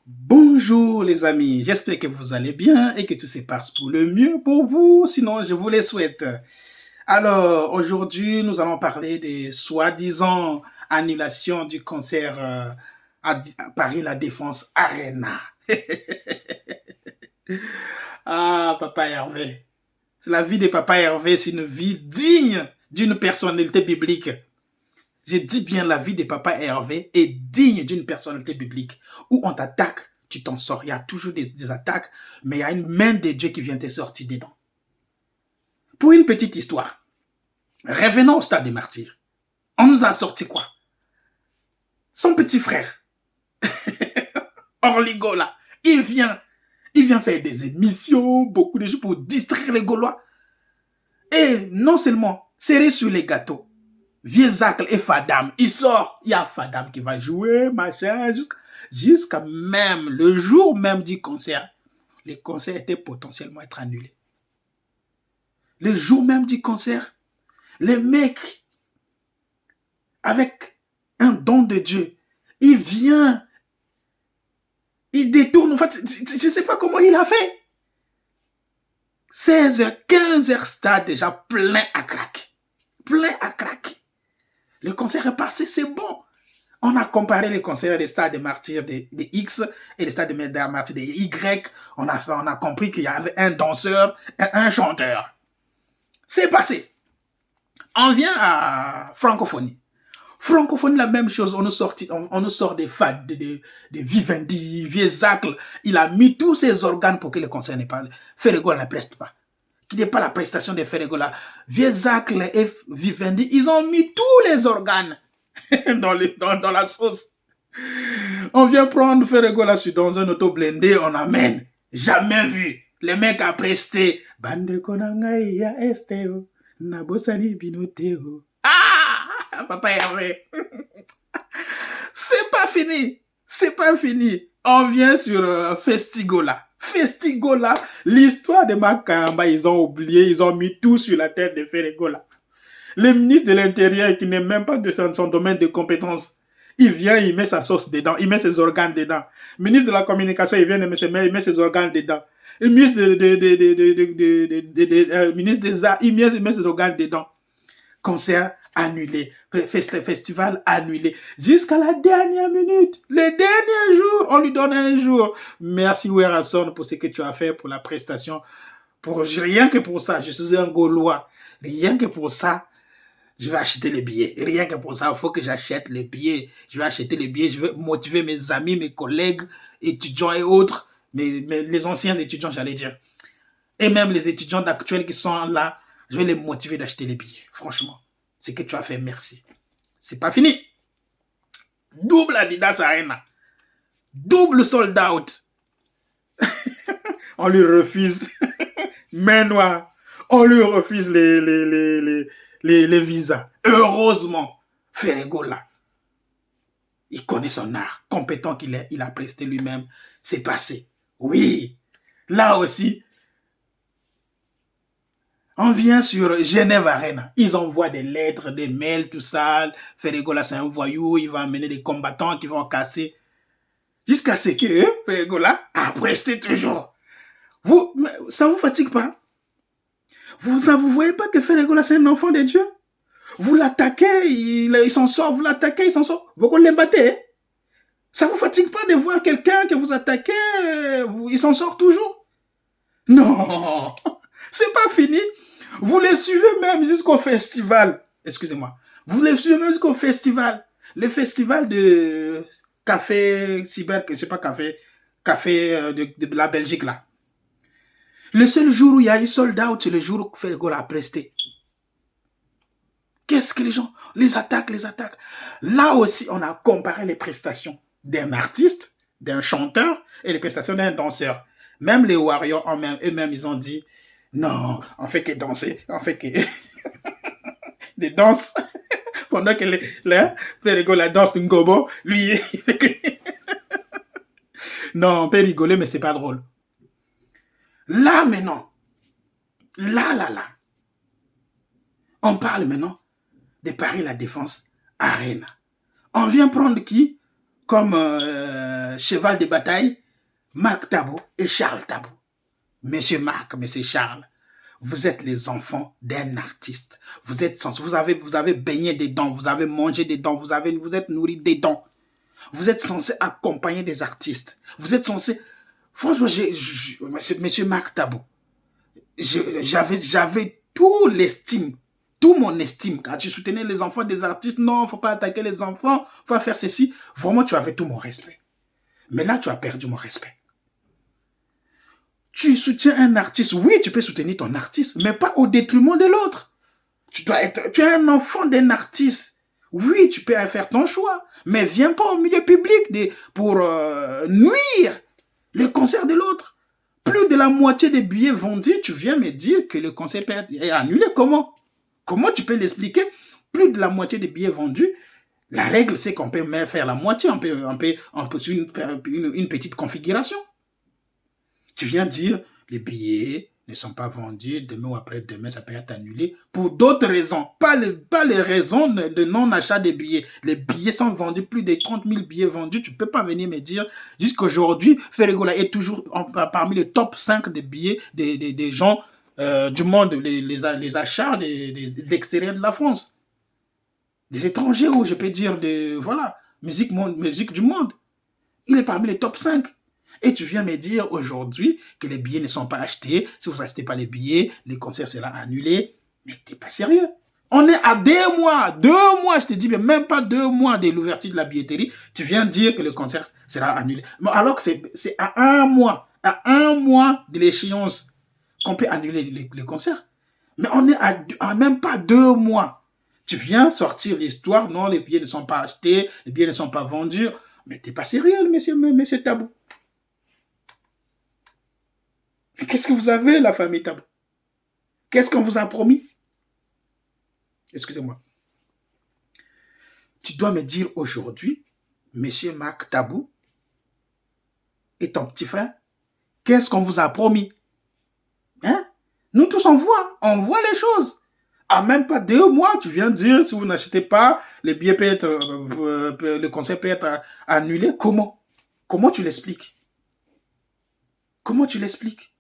Bonjour les amis, j'espère que vous allez bien et que tout se passe pour le mieux pour vous, sinon je vous les souhaite. Alors aujourd'hui nous allons parler des soi-disant annulations du concert à Paris La Défense Arena. Ah Papa Hervé, la vie de Papa Hervé, c'est une vie digne d'une personnalité biblique. Je dis bien la vie de Papa Hervé est digne d'une personnalité biblique. Où on t'attaque, tu t'en sors. Il y a toujours des attaques, mais il y a une main de Dieu qui vient te sortir dedans. Pour une petite histoire, revenons au stade des martyrs. On nous a sorti quoi? Son petit frère, Orligo là, il vient faire des émissions, beaucoup de choses pour distraire les Gaulois. Et non seulement serrer sur les gâteaux, Vieux Zacle et Fadam, il sort. Il y a Fadam qui va jouer, machin, jusqu'à même le jour même du concert. Les concerts étaient potentiellement être annulés. Le jour même du concert, les mecs, avec un don de Dieu, il vient, il détourne. En fait, je ne sais pas comment il a fait. 16h, 15h, stade déjà plein à crack. Plein à crack. Le concert est passé, c'est bon. On a comparé les concerts des stades des martyrs de X et les stades des martyrs de Y. On a compris qu'il y avait un danseur et un chanteur. C'est passé. On vient à francophonie. Francophonie, la même chose. On nous sort des fades, des Vivendi, Vieux Zacle. Il a mis tous ses organes pour que le concert n'ait pas. Ferrego ne la preste pas. Qu'il n'y ait pas la prestation de Ferrego là. Vieux Zacle et Vivendi, ils ont mis tous les organes dans la sauce. On vient prendre Ferrego là dans un auto blindé, on amène. Jamais vu. Les mecs a presté. Bande konangai ya esteo. Nabosani binoteo. Ah! Papa Hervé. C'est pas fini. C'est pas fini. On vient sur Festigola. Festigola, l'histoire de Makamba, ils ont oublié, ils ont mis tout sur la tête de Ferrego. Le ministre de l'Intérieur, qui n'est même pas de son domaine de compétence, il vient, il met sa sauce dedans, il met ses organes dedans. Le ministre de la Communication, il vient, il met ses organes dedans. Le ministre ministre des Arts, il met ses organes dedans. Concert annulé, festival annulé, jusqu'à la dernière minute, le dernier jour, on lui donne un jour. Merci Werason pour ce que tu as fait pour la prestation. Rien que pour ça, je suis un Gaulois. Rien que pour ça, je vais acheter les billets. Rien que pour ça, il faut que j'achète les billets. Je vais acheter les billets, je vais motiver mes amis, mes collègues, étudiants et autres, les anciens étudiants, j'allais dire. Et même les étudiants d'actuels qui sont là, je vais les motiver d'acheter les billets. Franchement, ce que tu as fait, merci. C'est pas fini. Double Adidas Arena. Double sold out. On lui refuse main noire. On lui refuse les visas. Heureusement, Ferrego là, il connaît son art, compétent qu'il est, il a presté lui-même, c'est passé. Oui, là aussi, on vient sur Genève Arena. Ils envoient des lettres, des mails, tout ça. Ferrego là, c'est un voyou, il va amener des combattants qui vont casser. Jusqu'à ce que Ferrego là a presté toujours. Ça vous fatigue pas? Vous voyez pas que Ferrego là, c'est un enfant de Dieu? Vous l'attaquez, il s'en sort, vous l'attaquez, il s'en sort. Vous qu'on les battez. Ça vous fatigue pas de voir quelqu'un que vous attaquez, il s'en sort toujours? Non, c'est pas fini. Vous les suivez même jusqu'au festival. Excusez-moi. Vous les suivez même jusqu'au festival. Le festival de café cyber, je sais pas, café de la Belgique là. Le seul jour où il y a eu sold out, c'est le jour où Ferrego l'a presté. Qu'est-ce que les gens, les attaques. Là aussi, on a comparé les prestations d'un artiste, d'un chanteur et les prestations d'un danseur. Même les Warriors, eux-mêmes, ils ont dit, non, on fait que danser, on fait que des danses. Pendant que Ferrego la danse Ngobo, lui, il fait que... Non, on peut rigoler, mais c'est pas drôle. Là, maintenant, là, on parle maintenant de Paris La Défense Arena. On vient prendre qui comme cheval de bataille, Marc Tabou et Charles Tabou. Monsieur Marc, monsieur Charles, vous êtes les enfants d'un artiste. Vous avez baigné dedans, vous avez mangé dedans, vous êtes nourri dedans. Vous êtes censé accompagner des artistes. Vous êtes censé... Franchement, monsieur Marc Tabou, j'avais tout l'estime, tout mon estime. Quand tu soutenais les enfants des artistes, non, faut pas attaquer les enfants, faut faire ceci. Vraiment, tu avais tout mon respect. Mais là, tu as perdu mon respect. Tu soutiens un artiste, oui, tu peux soutenir ton artiste, mais pas au détriment de l'autre. Tu es un enfant d'un artiste. Oui, tu peux faire ton choix, mais viens pas au milieu public pour nuire le concert de l'autre. Plus de la moitié des billets vendus, tu viens me dire que le concert est annulé. Comment? Comment tu peux l'expliquer? Plus de la moitié des billets vendus, la règle, c'est qu'on peut même faire la moitié, on peut sur une petite configuration. Tu viens dire, les billets ne sont pas vendus, demain ou après-demain, ça peut être annulé. Pour d'autres raisons, pas les raisons de non-achat des billets. Les billets sont vendus, plus de 30 000 billets vendus. Tu ne peux pas venir me dire, jusqu'aujourd'hui, Ferregola est toujours parmi les top 5 des billets des gens du monde, les achats d'extérieur de la France. Des étrangers, ou je peux dire, voilà, musique du monde. Il est parmi les top 5. Et tu viens me dire aujourd'hui que les billets ne sont pas achetés. Si vous n'achetez pas les billets, les concerts seront annulés. Mais t'es pas sérieux. On est à 2 mois. 2 mois, je te dis, mais même pas 2 mois de l'ouverture de la billetterie. Tu viens dire que le concert sera annulé. Alors que c'est à 1 mois. À 1 mois de l'échéance qu'on peut annuler les concerts. Mais on est à même pas 2 mois. Tu viens sortir l'histoire. Non, les billets ne sont pas achetés. Les billets ne sont pas vendus. Mais t'es pas sérieux, monsieur Tabou. Qu'est-ce que vous avez, la famille Tabou? Qu'est-ce qu'on vous a promis? Excusez-moi. Tu dois me dire aujourd'hui, monsieur Marc Tabou et ton petit frère, qu'est-ce qu'on vous a promis? Hein? Nous tous, on voit les choses. À même pas 2 mois, tu viens dire, si vous n'achetez pas, les billets le concert peut être annulé. Comment? Comment tu l'expliques? Comment tu l'expliques?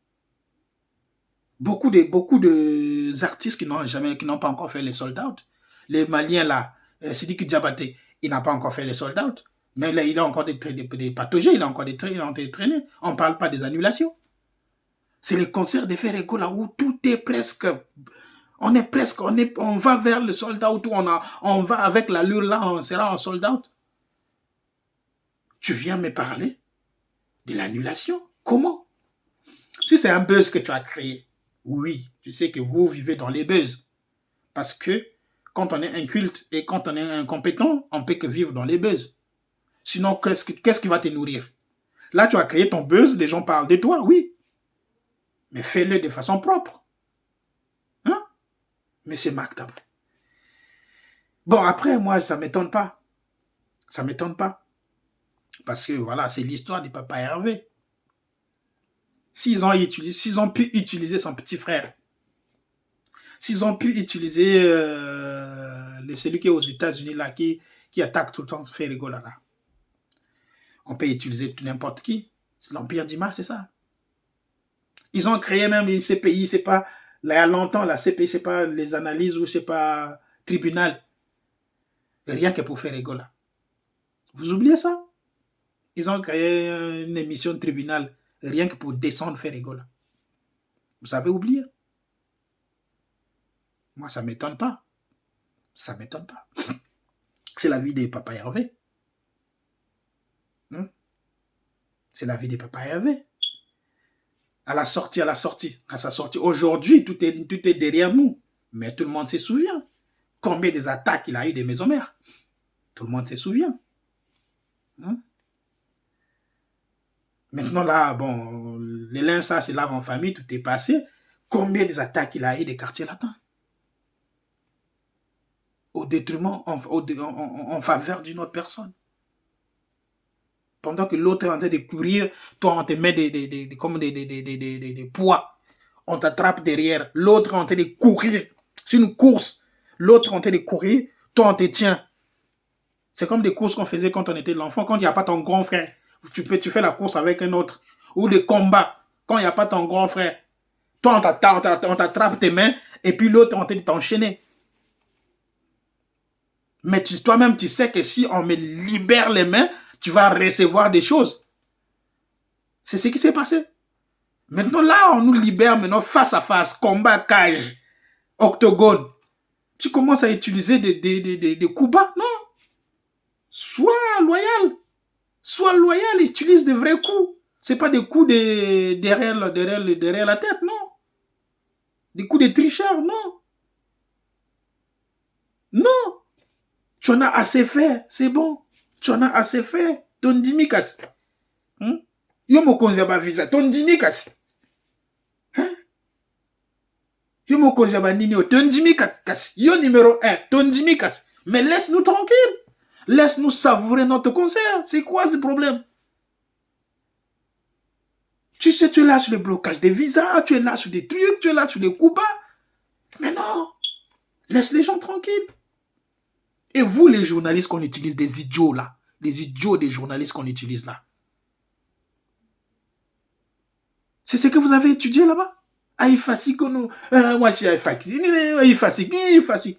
Beaucoup de artistes qui n'ont pas encore fait les sold out. Les Maliens là, Sidiki Diabaté, il n'a pas encore fait les sold out. Mais là, il a encore des patauges, il a encore des traînées. On ne parle pas des annulations. C'est les concerts de Ferrego là où tout est presque... On va vers le sold out, où on va avec l'allure là, on sera en sold out. Tu viens me parler de l'annulation? Comment? Si c'est un buzz que tu as créé, oui, je sais que vous vivez dans les buzz. Parce que quand on est inculte et quand on est incompétent, on ne peut que vivre dans les buzz. Sinon, qu'est-ce qui va te nourrir? Là, tu as créé ton buzz, les gens parlent de toi, oui. Mais fais-le de façon propre. Hein? Monsieur Marc Tabou. Bon, après, moi, ça ne m'étonne pas. Ça ne m'étonne pas. Parce que, voilà, c'est l'histoire du papa Hervé. S'ils ont pu utiliser son petit frère, s'ils ont pu utiliser celui qui est aux États-Unis là, qui attaque tout le temps Ferrego là, on peut utiliser n'importe qui. C'est l'Empire d'Ima, c'est ça. Ils ont créé même une CPI, c'est pas, là, il y a longtemps, la CPI, c'est pas les analyses ou c'est pas tribunal. Rien que pour Ferrego là. Vous oubliez ça? Ils ont créé une émission de tribunal rien que pour descendre Ferrego là. Vous avez oublié? Moi, ça ne m'étonne pas. Ça ne m'étonne pas. C'est la vie des papas Hervé. C'est la vie des papas Hervé. À sa sortie. Aujourd'hui, tout est derrière nous. Mais tout le monde se souvient. Combien des attaques il a eu des maisons mères? Tout le monde se souvient. Maintenant, là, bon, les linges, ça, c'est lave en famille, tout est passé. Combien des attaques il a eu des quartiers latins? Au détriment, en faveur d'une autre personne. Pendant que l'autre est en train de courir, toi, on te met des poids. On t'attrape derrière. L'autre est en train de courir. C'est une course. L'autre est en train de courir, toi, on te tient. C'est comme des courses qu'on faisait quand on était l'enfant, quand il n'y a pas ton grand frère. Tu fais la course avec un autre. Ou des combats, quand il n'y a pas ton grand frère. Toi, on t'attrape tes mains, et puis l'autre, on te dit t'enchaîner. Mais toi-même, tu sais que si on me libère les mains, tu vas recevoir des choses. C'est ce qui s'est passé. Maintenant, là, on nous libère maintenant face à face, combat, cage, octogone. Tu commences à utiliser des coups bas. Non. Sois loyal. Sois loyal, utilise de vrais coups. Ce n'est pas des coups derrière la tête, non. Des coups de tricheur, non. Non. Tu en as assez fait, c'est bon. Tu en as assez fait. Ton dimi kasi. Yo mo konza ba visa, ton dimi kasi. Yo mo konza ba nini, ton dimi kasi. Yo numéro 1, ton dimi kasi. Mais laisse-nous tranquille. Laisse-nous savourer notre concert. C'est quoi ce problème? Tu sais, tu es là sur le blocage des visas, tu es là sur des trucs, tu es là sur les coups bas. Mais non. Laisse les gens tranquilles. Et vous, les journalistes qu'on utilise, des idiots là, les idiots des journalistes qu'on utilise là, c'est ce que vous avez étudié là-bas? Aïfassi, moi je suis Aïfassi.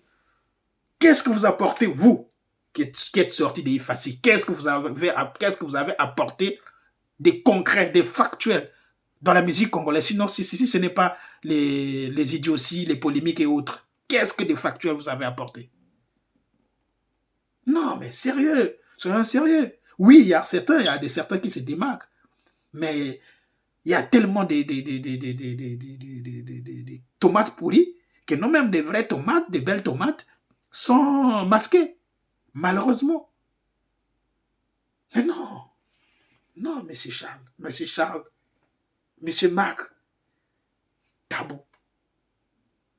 Qu'est-ce que vous apportez, vous, qui êtes sorti d'Aïfassi? Qu'est-ce que vous avez apporté des concrets, des factuels dans la musique congolaise? Sinon, si ce n'est pas les idioties, les polémiques et autres, qu'est-ce que des factuels vous avez apporté? Non, mais sérieux, soyons sérieux. Oui, il y a certains qui se démarquent, mais il y a tellement de tomates pourries que non, même des vraies tomates, des belles tomates, sont masquées, malheureusement. Mais non, non, monsieur Charles, monsieur Marc, Tabou,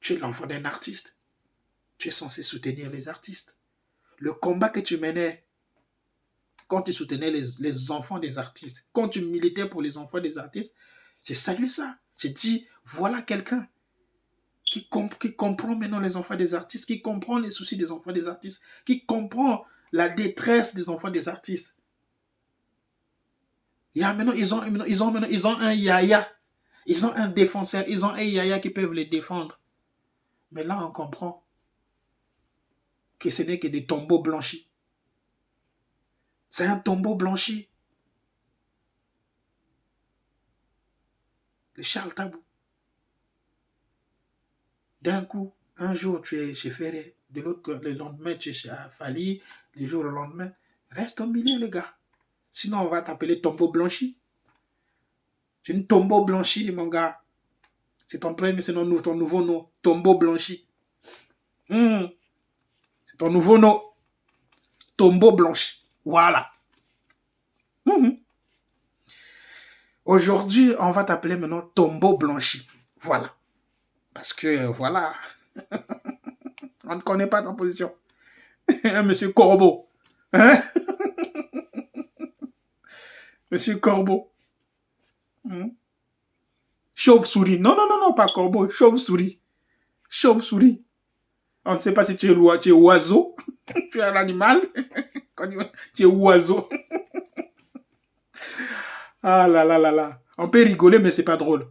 tu es l'enfant d'un artiste. Tu es censé soutenir les artistes. Le combat que tu menais quand tu soutenais les enfants des artistes, quand tu militais pour les enfants des artistes, j'ai salué ça. J'ai dit, voilà quelqu'un qui comprend maintenant les enfants des artistes, qui comprend les soucis des enfants des artistes, qui comprend la détresse des enfants des artistes. Il y a maintenant, ils ont un yaya, ils ont un défenseur, ils ont un yaya qui peuvent les défendre. Mais là, on comprend que ce n'est que des tombeaux blanchis. C'est un tombeau blanchi. Le Charles Tabou. D'un coup, un jour, tu es chez Ferré, de l'autre, le lendemain, tu es chez Fali, le jour au lendemain. Reste au milieu, les gars. Sinon, on va t'appeler tombeau blanchi. C'est une tombeau blanchi, mon gars. C'est ton nouveau nom. Tombeau blanchi. C'est ton nouveau nom. Tombeau blanchi. Voilà. Aujourd'hui, on va t'appeler maintenant tombeau blanchi. Voilà. Parce que, voilà. On ne connaît pas ta position. Monsieur Corbeau. Hein? Monsieur Corbeau. Chauve-souris. Non, pas corbeau. Chauve-souris. Chauve-souris. On ne sait pas si tu es oiseau. Tu es un animal. Tu es oiseau. Ah là là là là. On peut rigoler, mais c'est pas drôle.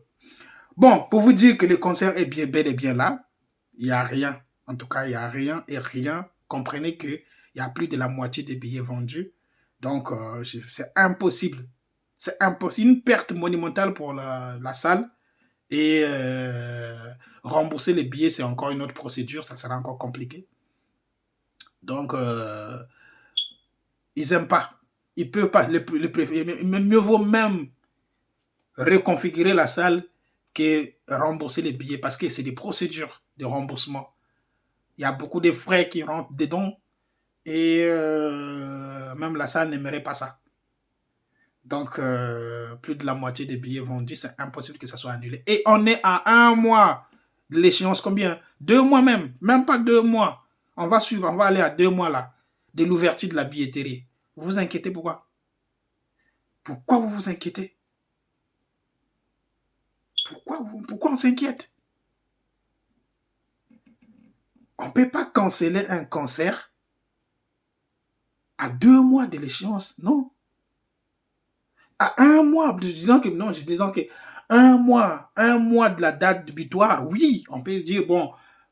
Bon, pour vous dire que le concert est bel et bien là, il n'y a rien. En tout cas, il n'y a rien et rien. Comprenez qu'il y a plus de la moitié des billets vendus. Donc, c'est impossible. C'est impossible. Une perte monumentale pour la salle. Et rembourser les billets, c'est encore une autre procédure. Ça sera encore compliqué. Donc, ils n'aiment pas. Ils peuvent pas. Mieux vaut même reconfigurer la salle que rembourser les billets parce que c'est des procédures de remboursement. Il y a beaucoup de frais qui rentrent dedans et même la salle n'aimerait pas ça. Donc, plus de la moitié des billets vendus, c'est impossible que ça soit annulé. Et on est à 1 mois de l'échéance. Combien? 2 mois même. Même pas 2 mois. On va aller à 2 mois là, de l'ouverture de la billetterie. Vous vous inquiétez pourquoi? Pourquoi vous vous inquiétez? Pourquoi on s'inquiète? On ne peut pas canceller un concert à 2 mois de l'échéance, non. À un mois, disons que, non, disons que un mois de la date butoir, oui, on peut dire, bon,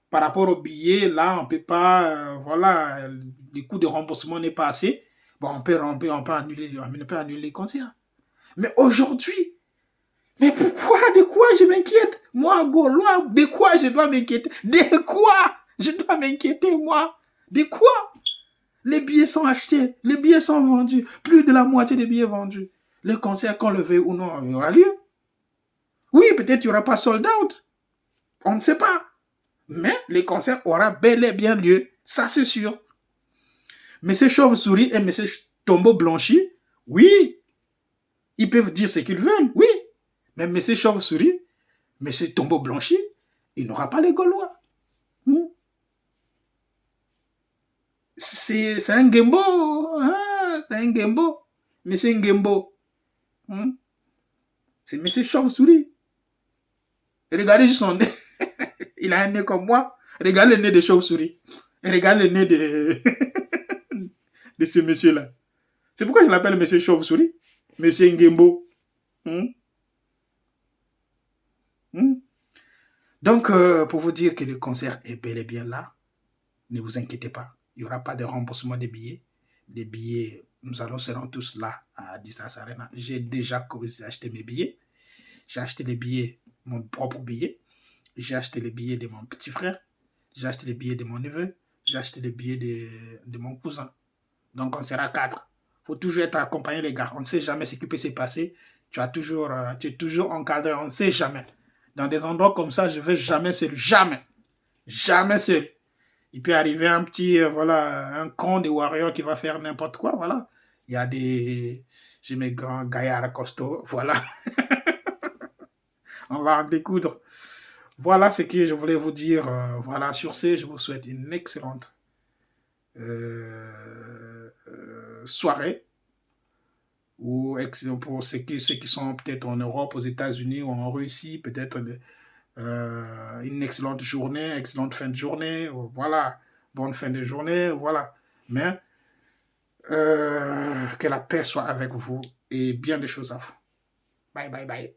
par rapport au billet, là, on peut pas, voilà, le coût de remboursement n'est pas assez. Bon, on peut annuler les concerts. Mais aujourd'hui, mais pourquoi, de quoi je m'inquiète? Moi, Gaulois, de quoi je dois m'inquiéter? De quoi je dois m'inquiéter, moi? De quoi? Les billets sont achetés, les billets sont vendus, plus de la moitié des billets vendus. Le concert, qu'on le veuille ou non, il aura lieu. Oui, peut-être il n'y aura pas sold out. On ne sait pas. Mais le concert aura bel et bien lieu. Ça, c'est sûr. Monsieur Chauve-souris et Monsieur Tombeau Blanchi, oui, ils peuvent dire ce qu'ils veulent, oui. Mais Monsieur Chauve-souris, Monsieur Tombeau Blanchi, il n'aura pas les Gaulois. Hmm. C'est un Gembo. Ah, c'est un Gembo. Monsieur Ngembo. Hmm. C'est Monsieur Chauve-souris. Regardez juste son nez. Il a un nez comme moi. Regardez le nez de chauve-souris. Et regardez le nez de ce monsieur-là. C'est pourquoi je l'appelle monsieur chauve-souris. Monsieur Ngembo. Hmm? Hmm? Donc, pour vous dire que le concert est bel et bien là, ne vous inquiétez pas. Il n'y aura pas de remboursement des billets. Les billets, serons tous là à Distance Arena. J'ai déjà acheté mes billets. J'ai acheté les billets, mon propre billet. J'ai acheté les billets de mon petit frère. J'ai acheté les billets de mon neveu. J'ai acheté les billets de mon cousin. Donc, on sera 4. Il faut toujours être accompagné, les gars. On ne sait jamais ce qui peut se passer. Tu es toujours encadré. On ne sait jamais. Dans des endroits comme ça, je ne vais jamais seul. Jamais. Jamais seul. Il peut arriver un petit, voilà, un con de warrior qui va faire n'importe quoi. Voilà. Il y a des... J'ai mes grands gaillards costauds. Voilà. On va en découdre. Voilà ce que je voulais vous dire. Voilà, sur ce, je vous souhaite une excellente soirée. Ou pour ceux qui sont peut-être en Europe, aux États-Unis ou en Russie, peut-être une excellente journée, excellente fin de journée. Voilà, bonne fin de journée. Voilà. Mais que la paix soit avec vous et bien des choses à vous. Bye, bye, bye.